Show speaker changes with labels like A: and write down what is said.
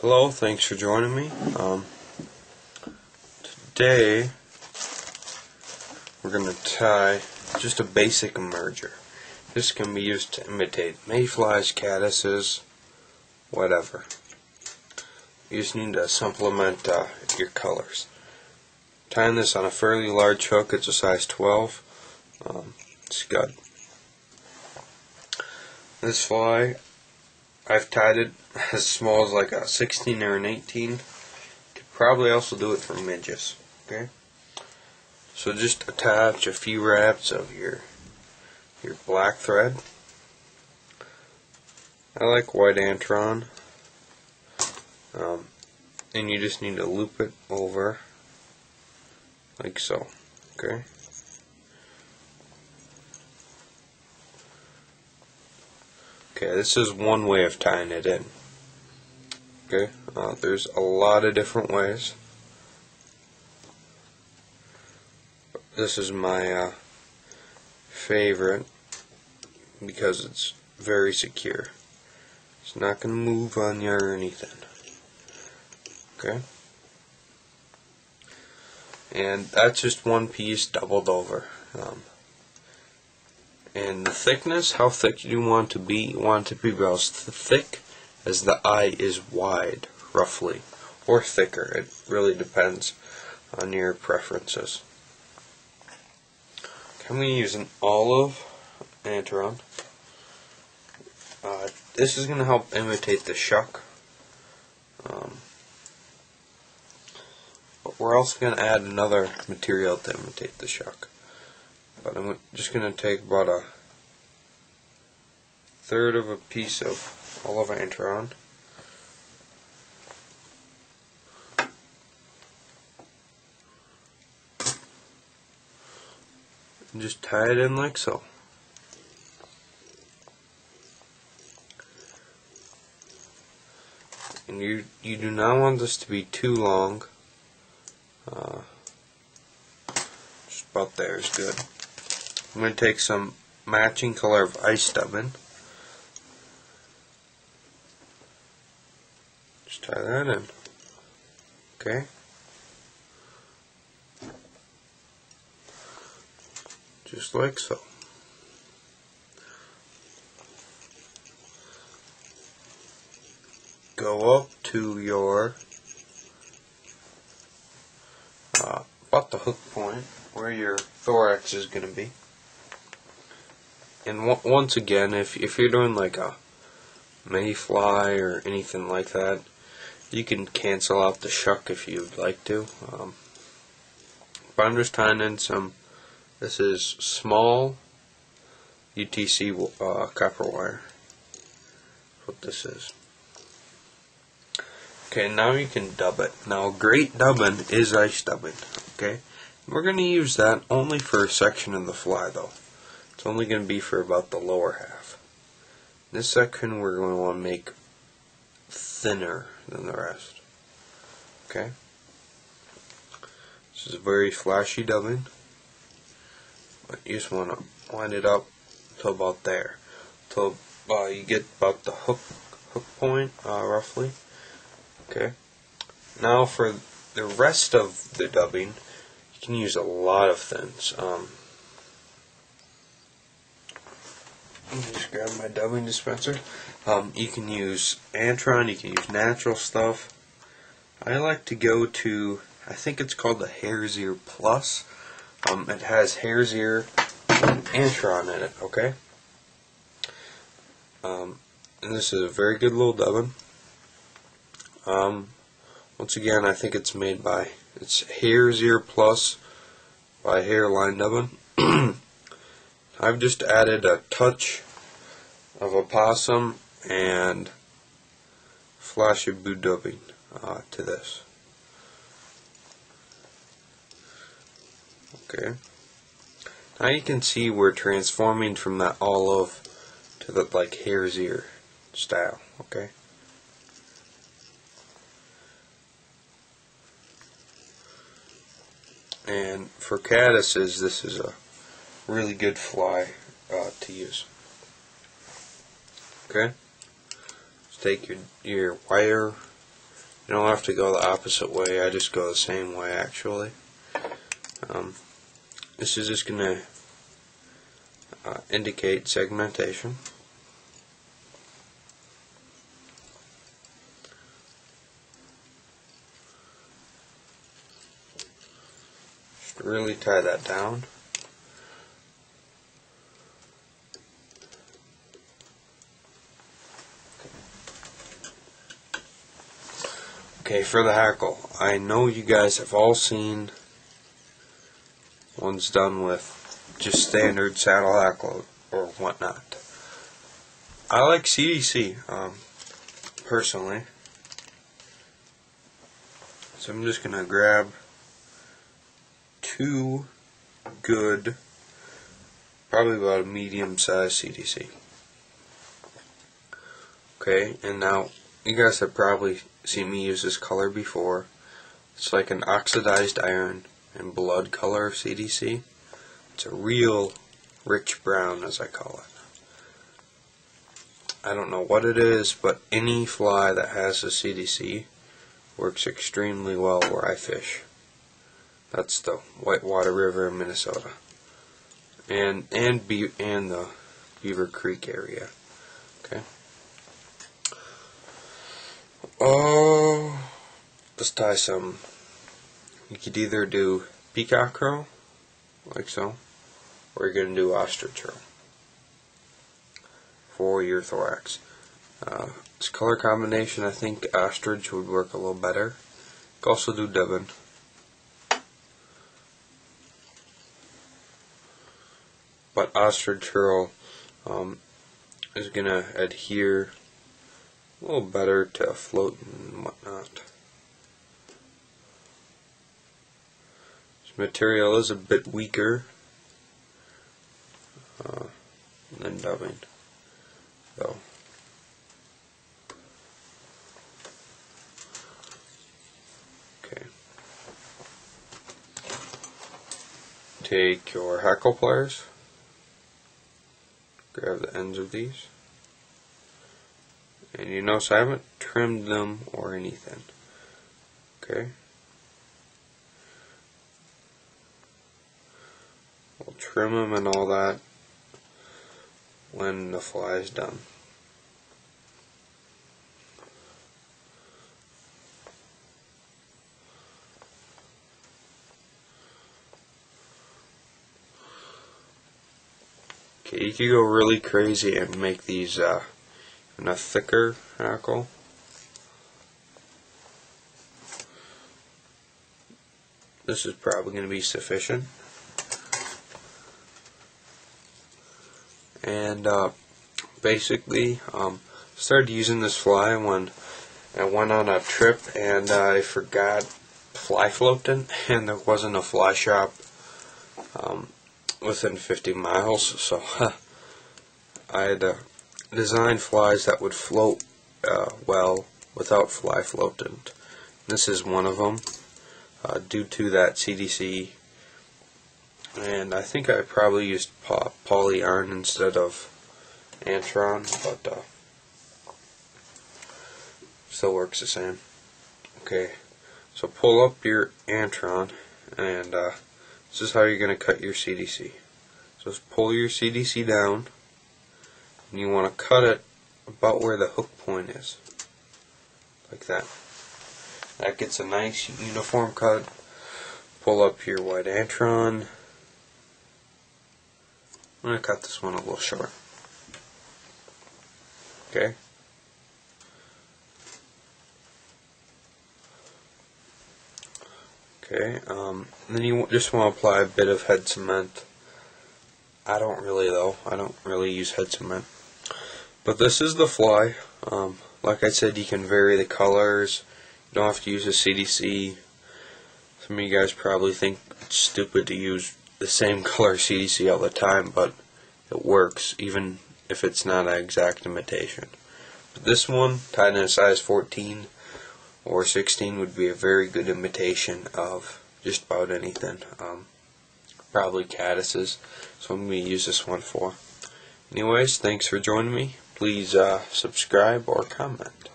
A: Hello, thanks for joining me. Today we're going to tie just a basic emerger. This can be used to imitate mayflies, caddises, whatever. You just need to supplement your colors. Tying this on a fairly large hook, it's a size 12 Scud. This fly, I've tied it as small as like a 16 or an 18. Could probably also do it for midges. Okay, so just attach a few wraps of your black thread. I like white Antron, and you just need to loop it over like so. Okay. Okay, this is one way of tying it in. Okay, there's a lot of different ways. This is my favorite because it's very secure. It's not going to move on you or anything. Okay, and that's just one piece doubled over. And the thickness, how thick you want to be? You want it to be about as thick as the eye is wide, roughly, or thicker. It really depends on your preferences. I'm going to use an olive Antron. This is going to help imitate the shuck. But we're also going to add another material to imitate the shuck. But I'm just going to take about a third of a piece of olive Antron. And just tie it in like so. And you do not want this to be too long. Just about there is good. I'm going to take some matching color of ice dubbing. Just tie that in. Okay. Just like so. Go up to your about the hook point where your thorax is going to be. And once again, if you're doing like a mayfly or anything like that, you can cancel out the shuck if you'd like to. But I'm just tying in some. This is small UTC copper wire. That's what this is. Okay, now you can dub it. Now, great dubbing is ice dubbing. Okay, we're going to use that only for a section of the fly, though. It's only going to be for about the lower half. This section we're going to want to make thinner than the rest. Okay, this is very flashy dubbing, but you just want to line it up to about there, till you get about the hook point, roughly. Okay. Now for the rest of the dubbing, you can use a lot of things. Let me just grab my dubbing dispenser. You can use Antron, you can use natural stuff. I like to go to, I think it's called the Hare's Ear Plus. It has Hare's Ear and Antron in it, okay? And this is a very good little dubbing. Once again, I think it's made by, it's Hare's Ear Plus by Hairline Dubbing. I've just added a touch of opossum and flash of Scud Dubing to this. Okay. Now you can see we're transforming from that olive to the like hare's ear style. Okay. And for caddises, this is a really good fly to use. Okay, just take your wire, You don't have to go the opposite way, I just go the same way actually. This is just going to indicate segmentation. Just really tie that down. Okay, for the hackle, I know you guys have all seen ones done with just standard saddle hackle or whatnot. I like CDC, personally. So I'm just going to grab two good, probably about a medium-sized CDC. Okay, and now you guys have probably seen me use this color before. It's like an oxidized iron and blood color of CDC. It's a real rich brown, as I call it. I don't know what it is, but any fly that has a CDC works extremely well where I fish. That's the Whitewater River in Minnesota, and the Beaver Creek area. Okay. Let's tie some. You could either do peacock crow, like so, or you're going to do ostrich crow for your thorax. This color combination, I think ostrich would work a little better. You could also do Devon. But ostrich curl is going to adhere a little better to float and whatnot. This material is a bit weaker than dubbing, though. Okay. Take your hackle pliers. Grab the ends of these. And you notice I haven't trimmed them or anything. Okay. We'll trim them and all that when the fly is done. Okay, you could go really crazy and make these in a thicker hackle. This is probably going to be sufficient. And basically, started using this fly when I went on a trip and I forgot fly floating, and there wasn't a fly shop within 50 miles, so I had to design flies that would float well without fly floating. This is one of them, due to that CDC, and I think I probably used poly yarn instead of Antron, but still works the same. Okay, so pull up your Antron, and this is how you're going to cut your CDC. So just pull your CDC down, and you want to cut it about where the hook point is, like that. That gets a nice uniform cut. Pull up your white Antron. I'm going to cut this one a little short. Okay. Okay, then you just want to apply a bit of head cement. I don't really though. I don't really use head cement. But this is the fly. Like I said, you can vary the colors. You don't have to use a CDC. Some of you guys probably think it's stupid to use the same color CDC all the time, but it works even if it's not an exact imitation. But this one, tied in a size 14 or 16, would be a very good imitation of just about anything. Probably caddises, so I'm going to use this one for. Anyways, thanks for joining me. Please subscribe or comment.